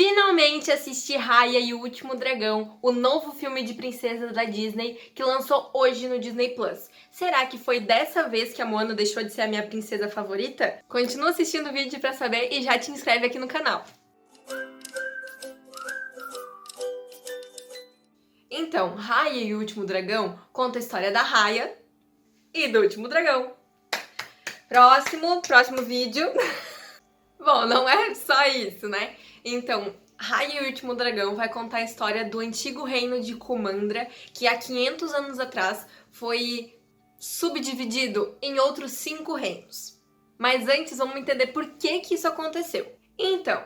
Finalmente assisti Raya e o Último Dragão, o novo filme de princesa da Disney que lançou hoje no Disney Plus. Será que foi dessa vez que a Moana deixou de ser a minha princesa favorita? Continua assistindo o vídeo pra saber e já te inscreve aqui no canal. Então, Raya e o Último Dragão conta a história da Raya e do Último Dragão. Próximo vídeo. Bom, não é só isso, né? Então, Raya e o Último Dragão vai contar a história do antigo reino de Kumandra, que há 500 anos atrás foi subdividido em outros 5 reinos. Mas antes, vamos entender por que isso aconteceu. Então,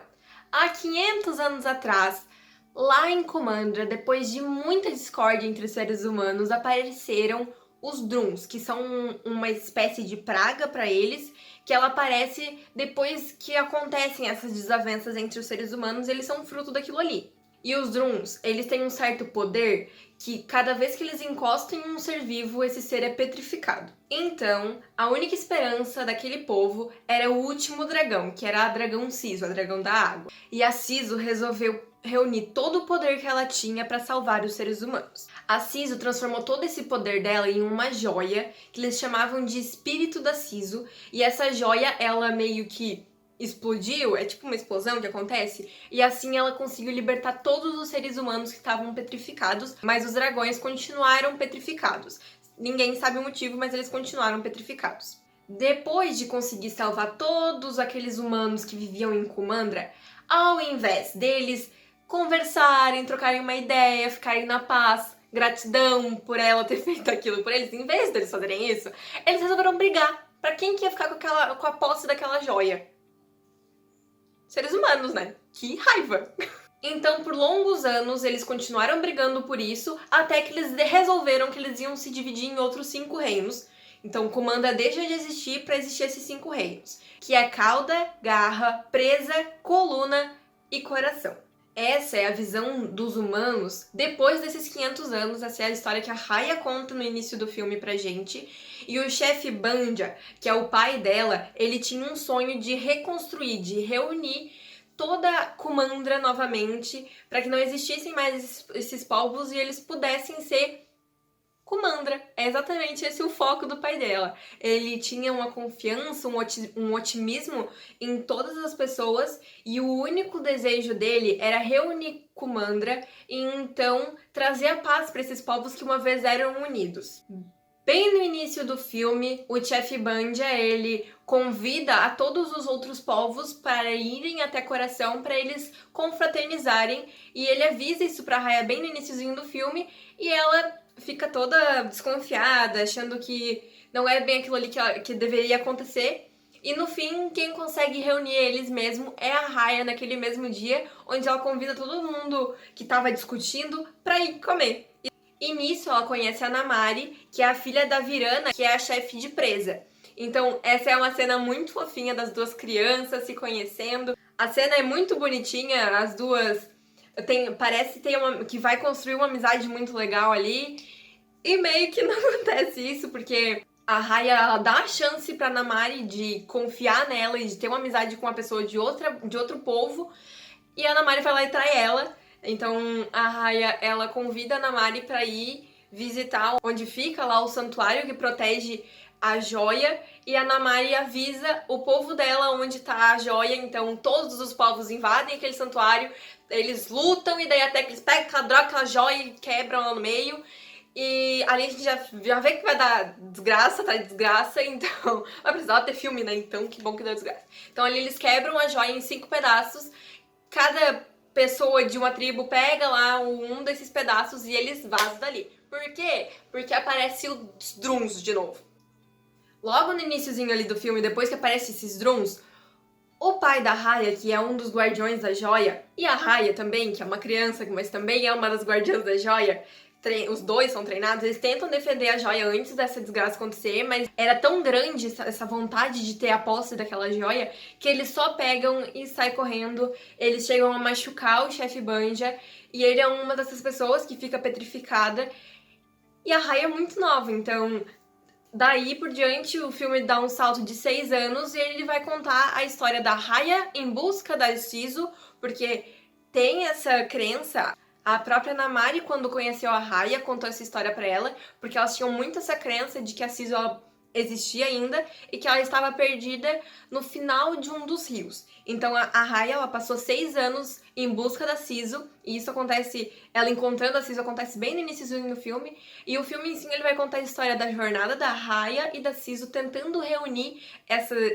há 500 anos atrás, lá em Kumandra, depois de muita discórdia entre os seres humanos, apareceram os Druns, que são uma espécie de praga para eles, que ela aparece depois que acontecem essas desavenças entre os seres humanos, eles são fruto daquilo ali. E os Druns, eles têm um certo poder que cada vez que eles encostam em um ser vivo, esse ser é petrificado. Então, a única esperança daquele povo era o último dragão, que era a dragão Siso, a dragão da água. E a Siso resolveu reunir todo o poder que ela tinha para salvar os seres humanos. A Siso transformou todo esse poder dela em uma joia, que eles chamavam de Espírito da Siso, e essa joia, ela meio que explodiu, é tipo uma explosão que acontece, e assim ela conseguiu libertar todos os seres humanos que estavam petrificados, mas os dragões continuaram petrificados. Ninguém sabe o motivo, mas eles continuaram petrificados. Depois de conseguir salvar todos aqueles humanos que viviam em Kumandra, ao invés deles conversarem, trocarem uma ideia, ficarem na paz, gratidão por ela ter feito aquilo por eles, em vez deles fazerem isso, eles resolveram brigar. Pra quem que ia ficar com a posse daquela joia? Seres humanos, né? Que raiva! Então, por longos anos, eles continuaram brigando por isso, até que eles resolveram que eles iam se dividir em outros 5 reinos. Então, Kumandra deixa de existir para existir esses 5 reinos, que é cauda, garra, presa, coluna e coração. Essa é a visão dos humanos depois desses 500 anos. Essa é a história que a Raya conta no início do filme pra gente. E o chefe Banja, que é o pai dela, ele tinha um sonho de reconstruir, de reunir toda Kumandra novamente, para que não existissem mais esses povos e eles pudessem ser Kumandra. É exatamente esse o foco do pai dela. Ele tinha uma confiança, um otimismo em todas as pessoas, e o único desejo dele era reunir Kumandra e então trazer a paz para esses povos que uma vez eram unidos. Bem no início do filme, o chefe Banja, ele convida a todos os outros povos para irem até Coração para eles confraternizarem, e ele avisa isso pra Raya bem no iniciozinho do filme, e ela fica toda desconfiada, achando que não é bem aquilo ali que deveria acontecer. E no fim, quem consegue reunir eles mesmo é a Raya naquele mesmo dia, onde ela convida todo mundo que estava discutindo para ir comer. E nisso ela conhece a Namari, que é a filha da Virana, que é a chefe de presa. Então essa é uma cena muito fofinha das duas crianças se conhecendo. A cena é muito bonitinha, as duas parece que vai construir uma amizade muito legal ali. E meio que não acontece isso, porque a Raya, ela dá a chance pra Namari de confiar nela e de ter uma amizade com uma pessoa de outro povo, e a Namari vai lá e trai ela. Então a Raya, ela convida a Namari pra ir visitar onde fica lá o santuário que protege a joia, e a Namari avisa o povo dela onde tá a joia. Então todos os povos invadem aquele santuário, eles lutam, e daí até que eles pegam aquela droga, aquela joia e quebram ela no meio. E ali a gente já vê que vai dar desgraça, tá? Desgraça, então vai precisar ter filme, né? Então que bom que deu desgraça. Então ali eles quebram a joia em 5 pedaços, cada pessoa de uma tribo pega lá um desses pedaços e eles vazam dali. Por quê? Porque aparece os Druns de novo. Logo no iniciozinho ali do filme, depois que aparecem esses Druns, o pai da Raya, que é um dos guardiões da joia, e a Raya também, que é uma criança, mas também é uma das guardiãs da joia, os dois são treinados, eles tentam defender a joia antes dessa desgraça acontecer, mas era tão grande essa vontade de ter a posse daquela joia que eles só pegam e saem correndo. Eles chegam a machucar o chefe Banja, e ele é uma dessas pessoas que fica petrificada. E a Raya é muito nova, então daí por diante o filme dá um salto de 6 anos e ele vai contar a história da Raya em busca da Siso, porque tem essa crença. A própria Namari, quando conheceu a Raya, contou essa história pra ela, porque elas tinham muito essa crença de que a Sisu ela existia ainda e que ela estava perdida no final de um dos rios. Então a Raya, ela passou 6 anos em busca da Sisu, e isso acontece, ela encontrando a Sisu acontece bem no início do filme, e o filme em si ele vai contar a história da jornada da Raya e da Sisu tentando reunir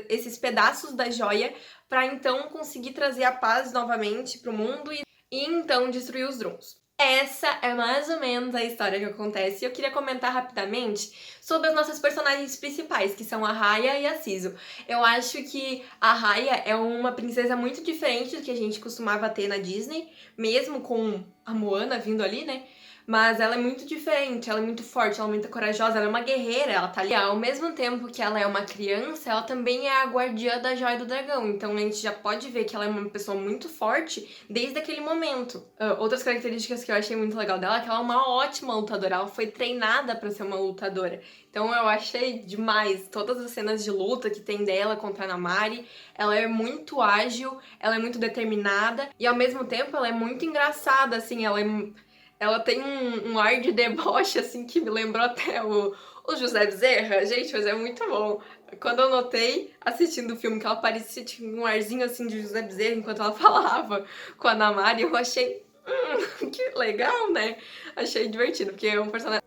esses pedaços da joia para então conseguir trazer a paz novamente pro mundo e então destruir os Drons. Essa é mais ou menos a história que acontece. E eu queria comentar rapidamente sobre as nossas personagens principais, que são a Raya e a Sisu. Eu acho que a Raya é uma princesa muito diferente do que a gente costumava ter na Disney, mesmo com a Moana vindo ali, né? Mas ela é muito diferente, ela é muito forte, ela é muito corajosa, ela é uma guerreira, ela tá ali. Ao mesmo tempo que ela é uma criança, ela também é a guardiã da Joia do Dragão. Então a gente já pode ver que ela é uma pessoa muito forte desde aquele momento. Outras características que eu achei muito legal dela é que ela é uma ótima lutadora, ela foi treinada pra ser uma lutadora. Então eu achei demais todas as cenas de luta que tem dela contra a Namari. Ela é muito ágil, ela é muito determinada e ao mesmo tempo ela é muito engraçada, assim, ela tem um ar de deboche, assim, que me lembrou até o José Bezerra. Gente, mas é muito bom. Quando eu notei, assistindo o filme, que ela parecia, tinha um arzinho, assim, de José Bezerra enquanto ela falava com a Namari, eu achei... que legal, né? Achei divertido,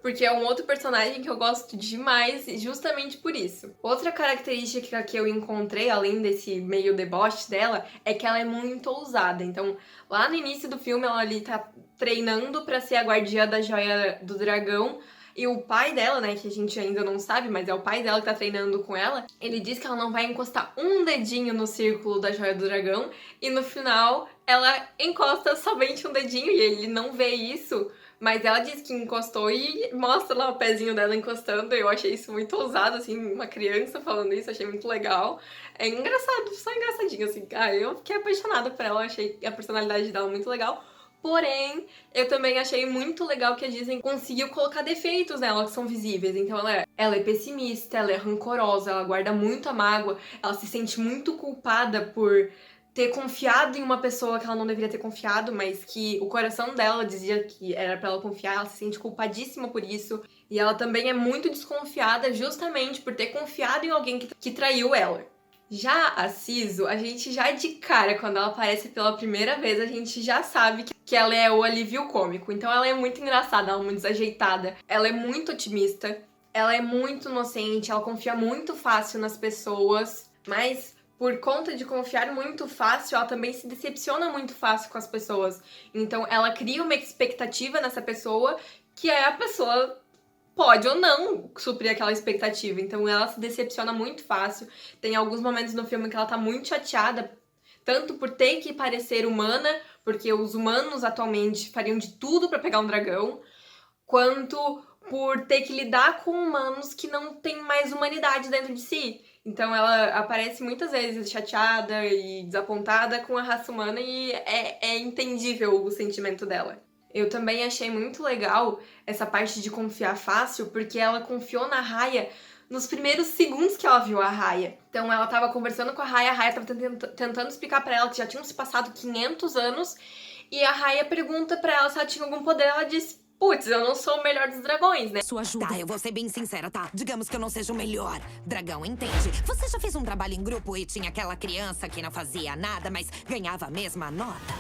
porque é um outro personagem que eu gosto demais, justamente por isso. Outra característica que eu encontrei, além desse meio deboche dela, é que ela é muito ousada. Então, lá no início do filme, ela ali tá treinando pra ser a guardiã da Joia do Dragão. E o pai dela, né, que a gente ainda não sabe, mas é o pai dela que tá treinando com ela, ele diz que ela não vai encostar um dedinho no círculo da Joia do Dragão, e no final ela encosta somente um dedinho e ele não vê isso, mas ela diz que encostou e mostra lá o pezinho dela encostando. Eu achei isso muito ousado, assim, uma criança falando isso, achei muito legal. É engraçado, só engraçadinho, assim. Eu fiquei apaixonada por ela, achei a personalidade dela muito legal. Porém, eu também achei muito legal que a Disney conseguiu colocar defeitos nela que são visíveis. Então ela é pessimista, ela é rancorosa, ela guarda muito a mágoa, ela se sente muito culpada por ter confiado em uma pessoa que ela não deveria ter confiado, mas que o coração dela dizia que era pra ela confiar, ela se sente culpadíssima por isso. E ela também é muito desconfiada justamente por ter confiado em alguém que traiu ela. Já a Sisu, a gente já de cara, quando ela aparece pela primeira vez, a gente já sabe que ela é o alívio cômico. Então ela é muito engraçada, ela é muito desajeitada, ela é muito otimista, ela é muito inocente, ela confia muito fácil nas pessoas, mas por conta de confiar muito fácil, ela também se decepciona muito fácil com as pessoas. Então ela cria uma expectativa nessa pessoa que é a pessoa pode ou não suprir aquela expectativa. Então ela se decepciona muito fácil. Tem alguns momentos no filme que ela tá muito chateada, tanto por ter que parecer humana, porque os humanos atualmente fariam de tudo pra pegar um dragão, quanto por ter que lidar com humanos que não têm mais humanidade dentro de si. Então ela aparece muitas vezes chateada e desapontada com a raça humana e é entendível o sentimento dela. Eu também achei muito legal essa parte de confiar fácil, porque ela confiou na Raya nos primeiros segundos que ela viu a Raya. Então ela tava conversando com a Raya tava tentando explicar pra ela que já tinham se passado 500 anos, e a Raya pergunta pra ela se ela tinha algum poder, ela diz: putz, eu não sou o melhor dos dragões, né? Sua ajuda. Tá, eu vou ser bem sincera, tá? Digamos que eu não seja o melhor. Dragão, entende? Você já fez um trabalho em grupo e tinha aquela criança que não fazia nada, mas ganhava a mesma nota?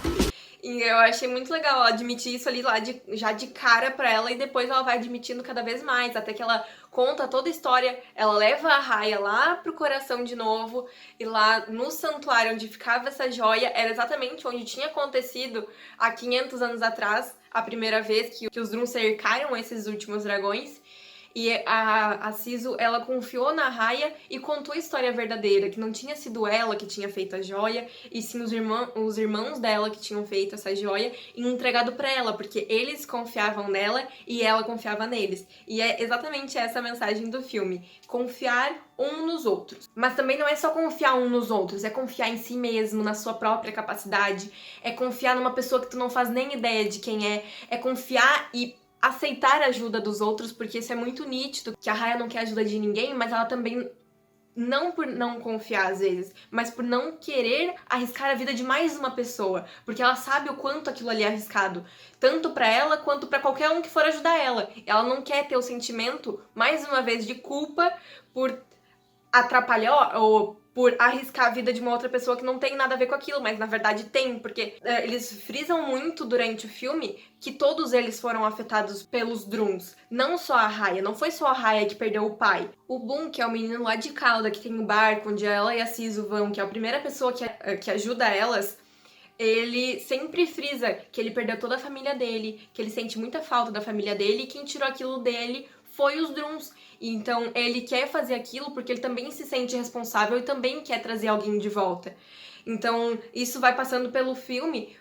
E eu achei muito legal ela admitir isso ali já de cara pra ela, e depois ela vai admitindo cada vez mais, até que ela conta toda a história, ela leva a Raya lá pro coração de novo, e lá no santuário onde ficava essa joia, era exatamente onde tinha acontecido há 500 anos atrás, a primeira vez que os Drums cercaram esses últimos dragões. E a Sisu, ela confiou na Raya e contou a história verdadeira, que não tinha sido ela que tinha feito a joia, e sim os irmãos dela que tinham feito essa joia e entregado pra ela, porque eles confiavam nela e ela confiava neles. E é exatamente essa a mensagem do filme, confiar um nos outros. Mas também não é só confiar um nos outros, é confiar em si mesmo, na sua própria capacidade, é confiar numa pessoa que tu não faz nem ideia de quem é confiar e aceitar a ajuda dos outros, porque isso é muito nítido, que a Raya não quer ajuda de ninguém, mas ela também não por não confiar às vezes, mas por não querer arriscar a vida de mais uma pessoa, porque ela sabe o quanto aquilo ali é arriscado, tanto pra ela quanto pra qualquer um que for ajudar ela. Ela não quer ter o sentimento, mais uma vez, de culpa por atrapalhar ou por arriscar a vida de uma outra pessoa que não tem nada a ver com aquilo, mas na verdade tem, porque eles frisam muito durante o filme que todos eles foram afetados pelos Drums. Não só a Raya, não foi só a Raya que perdeu o pai. O Boom, que é o menino lá de Cauda, que tem o barco onde ela e a Sisu vão, que é a primeira pessoa que ajuda elas, ele sempre frisa que ele perdeu toda a família dele, que ele sente muita falta da família dele, e quem tirou aquilo dele foi os Drums. Então ele quer fazer aquilo porque ele também se sente responsável e também quer trazer alguém de volta. Então isso vai passando pelo filme,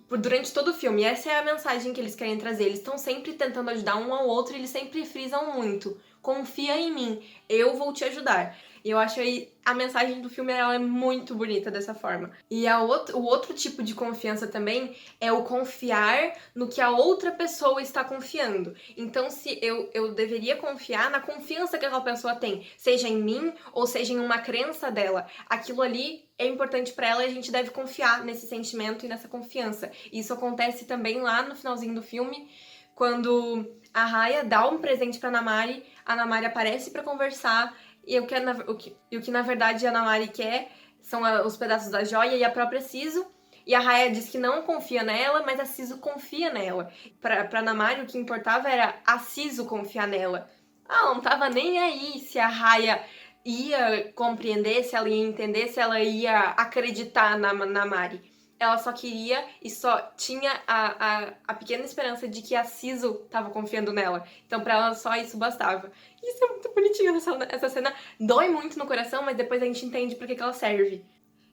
durante todo o filme. E essa é a mensagem que eles querem trazer. Eles estão sempre tentando ajudar um ao outro e eles sempre frisam muito. Confia em mim, eu vou te ajudar. E eu acho aí a mensagem do filme ela é muito bonita dessa forma. E o outro tipo de confiança também é o confiar no que a outra pessoa está confiando. Então, se eu deveria confiar na confiança que aquela pessoa tem, seja em mim ou seja em uma crença dela. Aquilo ali é importante pra ela e a gente deve confiar nesse sentimento e nessa confiança. Isso acontece também lá no finalzinho do filme, quando a Raya dá um presente pra Namari, a Namari aparece pra conversar. E o que na verdade a Namari quer são os pedaços da joia e a própria Sisu. E a Raya diz que não confia nela, mas a Sisu confia nela. Pra Namari o que importava era a Sisu confiar nela. Ela não tava nem aí se a Raya ia compreender, se ela ia entender, se ela ia acreditar na Namari. Ela só queria e só tinha a pequena esperança de que a Sisu tava confiando nela. Então pra ela só isso bastava. Isso é muito bonitinho, essa cena dói muito no coração, mas depois a gente entende pra que ela serve.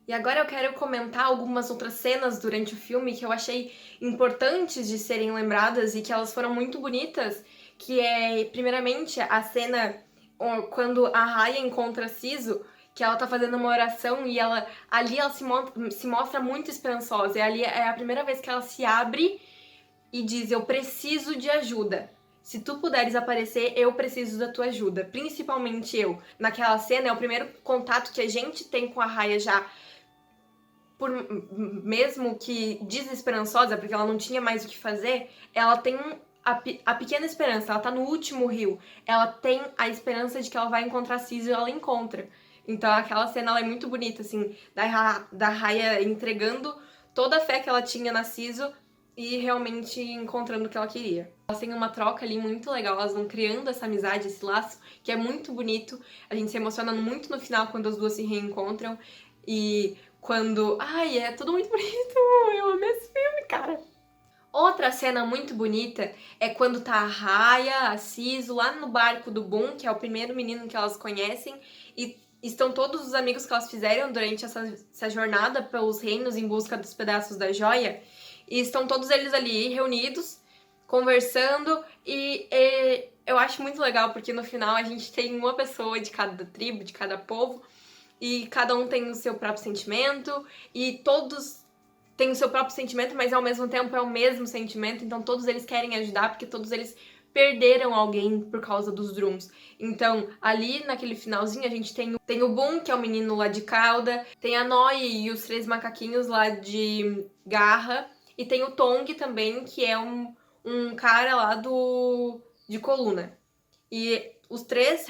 E agora eu quero comentar algumas outras cenas durante o filme que eu achei importantes de serem lembradas e que elas foram muito bonitas, que é, primeiramente, a cena quando a Raya encontra a Sisu, que ela tá fazendo uma oração e ali ela se mostra muito esperançosa. E ali é a primeira vez que ela se abre e diz: eu preciso de ajuda. Se tu puderes aparecer, eu preciso da tua ajuda. Principalmente eu. Naquela cena é o primeiro contato que a gente tem com a Raya já, mesmo que desesperançosa, porque ela não tinha mais o que fazer, ela tem a pequena esperança, ela tá no último rio. Ela tem a esperança de que ela vai encontrar a Sisu e ela encontra. Então aquela cena ela é muito bonita, assim, da Raya entregando toda a fé que ela tinha na Sisu e realmente encontrando o que ela queria. Elas têm uma troca ali muito legal, elas vão criando essa amizade, esse laço, que é muito bonito. A gente se emociona muito no final quando as duas se reencontram. E quando... Ai, é tudo muito bonito! Eu amei esse filme, cara! Outra cena muito bonita é quando tá a Raya, a Sisu, lá no barco do Boom, que é o primeiro menino que elas conhecem, e estão todos os amigos que elas fizeram durante essa jornada pelos reinos em busca dos pedaços da joia. E estão todos eles ali reunidos, conversando. E eu acho muito legal porque no final a gente tem uma pessoa de cada tribo, de cada povo. E cada um tem o seu próprio sentimento. E todos têm o seu próprio sentimento, mas ao mesmo tempo é o mesmo sentimento. Então todos eles querem ajudar porque todos eles perderam alguém por causa dos Drums. Então, ali naquele finalzinho, a gente tem o Boom, que é o menino lá de Cauda, tem a Noi e os 3 macaquinhos lá de Garra, e tem o Tong também, que é um cara lá de Coluna. E os três,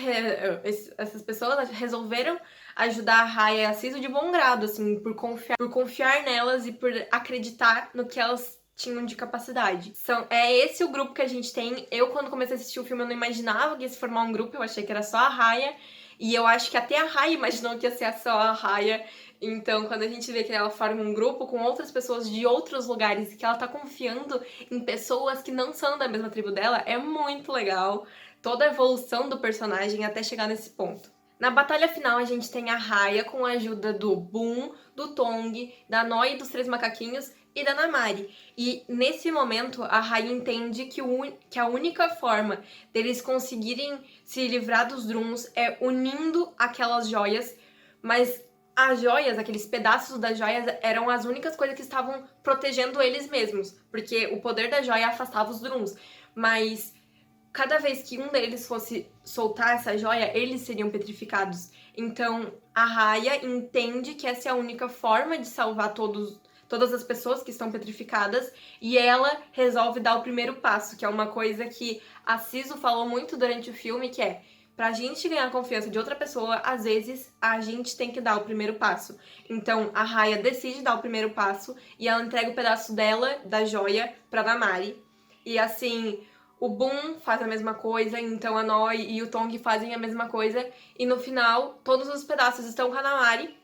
essas pessoas resolveram ajudar a Raya e a Sisu de bom grado, assim, por confiar nelas e por acreditar no que elas tinham de capacidade. É esse o grupo que a gente tem. Eu, quando comecei a assistir o filme, eu não imaginava que ia se formar um grupo, eu achei que era só a Raya. E eu acho que até a Raya imaginou que ia ser só a Raya. Então, quando a gente vê que ela forma um grupo com outras pessoas de outros lugares e que ela tá confiando em pessoas que não são da mesma tribo dela, é muito legal. Toda a evolução do personagem até chegar nesse ponto. Na batalha final, a gente tem a Raya com a ajuda do Boom, do Tong, da Noi dos 3 macaquinhos e da Namari. E nesse momento, a Raya entende que a única forma deles conseguirem se livrar dos Drums é unindo aquelas joias, mas as joias, aqueles pedaços das joias, eram as únicas coisas que estavam protegendo eles mesmos, porque o poder da joia afastava os Drums. Mas cada vez que um deles fosse soltar essa joia, eles seriam petrificados. Então, a Raya entende que essa é a única forma de salvar todas as pessoas que estão petrificadas, e ela resolve dar o primeiro passo, que é uma coisa que a Sisu falou muito durante o filme, que é: pra gente ganhar a confiança de outra pessoa, às vezes a gente tem que dar o primeiro passo. Então a Raya decide dar o primeiro passo e ela entrega o pedaço dela, da joia, pra Namari. E assim, o Boom faz a mesma coisa, então a Noi e o Tong fazem a mesma coisa. E no final, todos os pedaços estão com a Namari.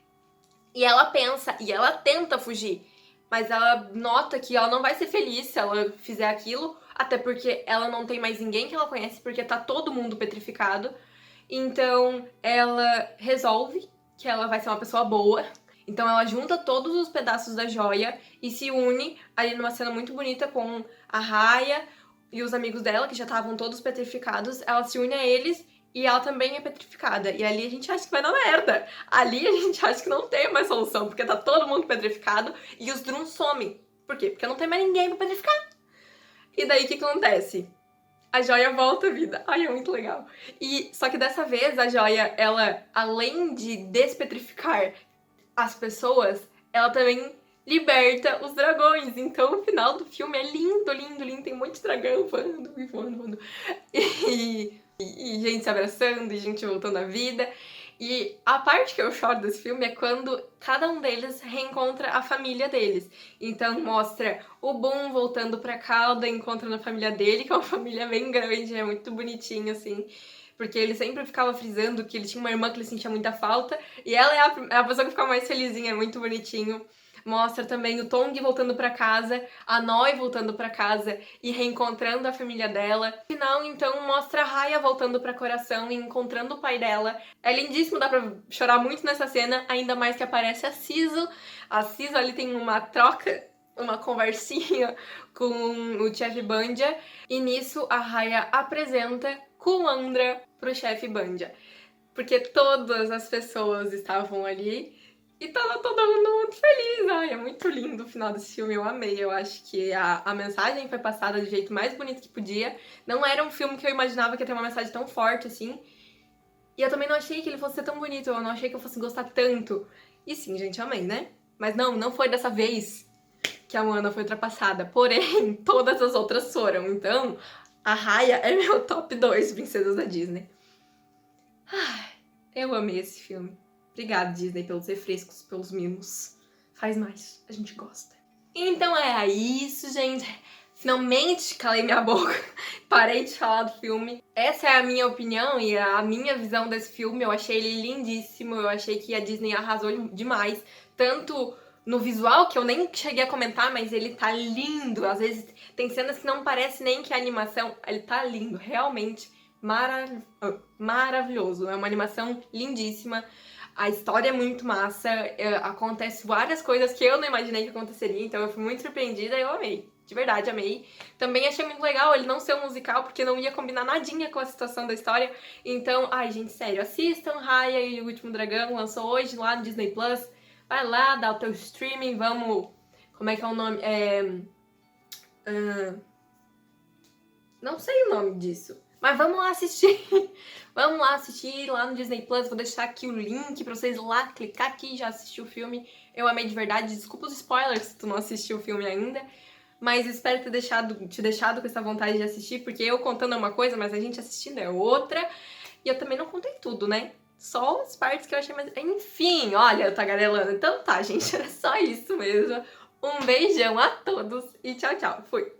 E ela pensa, e ela tenta fugir. Mas ela nota que ela não vai ser feliz se ela fizer aquilo, até porque ela não tem mais ninguém que ela conhece, porque tá todo mundo petrificado. Então ela resolve que ela vai ser uma pessoa boa. Então ela junta todos os pedaços da joia e se une ali numa cena muito bonita com a Raya e os amigos dela, que já estavam todos petrificados. Ela se une a eles e ela também é petrificada. E ali a gente acha que vai dar merda. Ali a gente acha que não tem mais solução, porque tá todo mundo petrificado e os Druns somem. Por quê? Porque não tem mais ninguém pra petrificar. E daí o que acontece? A joia volta à vida. Ai, é muito legal. E só que dessa vez a joia, ela, além de despetrificar as pessoas, ela também liberta os dragões. Então o final do filme é lindo, lindo, lindo. Tem um monte de dragão voando, voando, voando. E gente se abraçando e gente voltando à vida. E a parte que eu choro desse filme é quando cada um deles reencontra a família deles. Então mostra o Boom voltando pra Cauda, encontrando a família dele, que é uma família bem grande, é muito bonitinho, assim. Porque ele sempre ficava frisando que ele tinha uma irmã que ele sentia muita falta. E ela é a pessoa que fica mais felizinha, é muito bonitinho. Mostra também o Tong voltando pra casa, a Noi voltando pra casa e reencontrando a família dela. No final, então, mostra a Raya voltando pra Coração e encontrando o pai dela. É lindíssimo, dá pra chorar muito nessa cena, ainda mais que aparece a Sisu. A Sisu ali tem uma troca, uma conversinha com o chefe Bandia. E nisso, a Raya apresenta Kumandra pro chefe Bandia. Porque todas as pessoas estavam ali e tava todo mundo muito feliz. Ai, é muito lindo o final desse filme, eu amei. Eu acho que a mensagem foi passada do jeito mais bonito que podia. Não era um filme que eu imaginava que ia ter uma mensagem tão forte assim. E eu também não achei que ele fosse ser tão bonito, eu não achei que eu fosse gostar tanto. E sim, gente, amei, né? Mas não foi dessa vez que a Moana foi ultrapassada. Porém, todas as outras foram. Então, a Raya é meu top 2 princesas da Disney. Ai, eu amei esse filme. Obrigada, Disney, pelos refrescos, pelos mimos. Faz mais, a gente gosta. Então é isso, gente. Finalmente calei minha boca, parei de falar do filme. Essa é a minha opinião e a minha visão desse filme. Eu achei ele lindíssimo, eu achei que a Disney arrasou demais. Tanto no visual, que eu nem cheguei a comentar, mas ele tá lindo. Às vezes tem cenas que não parece nem que é animação. Ele tá lindo, realmente maravilhoso. É uma animação lindíssima. A história é muito massa, acontece várias coisas que eu não imaginei que aconteceria, então eu fui muito surpreendida e eu amei. De verdade, amei. Também achei muito legal ele não ser um musical, porque não ia combinar nadinha com a situação da história. Então, ai, gente, sério, assistam Raya e o Último Dragão, lançou hoje lá no Disney Plus. Vai lá, dá o teu streaming, vamos... Como é que é o nome? Não sei o nome disso. Mas vamos lá assistir. Vamos lá assistir lá no Disney Plus. Vou deixar aqui o link pra vocês lá clicar aqui e já assistir o filme. Eu amei de verdade. Desculpa os spoilers se tu não assistiu o filme ainda. Mas espero ter te deixado com essa vontade de assistir, porque eu contando é uma coisa, mas a gente assistindo é outra. E eu também não contei tudo, né? Só as partes que eu achei mais... Enfim, olha, eu tagarelando. Então tá, gente. Era só isso mesmo. Um beijão a todos e tchau, tchau. Fui!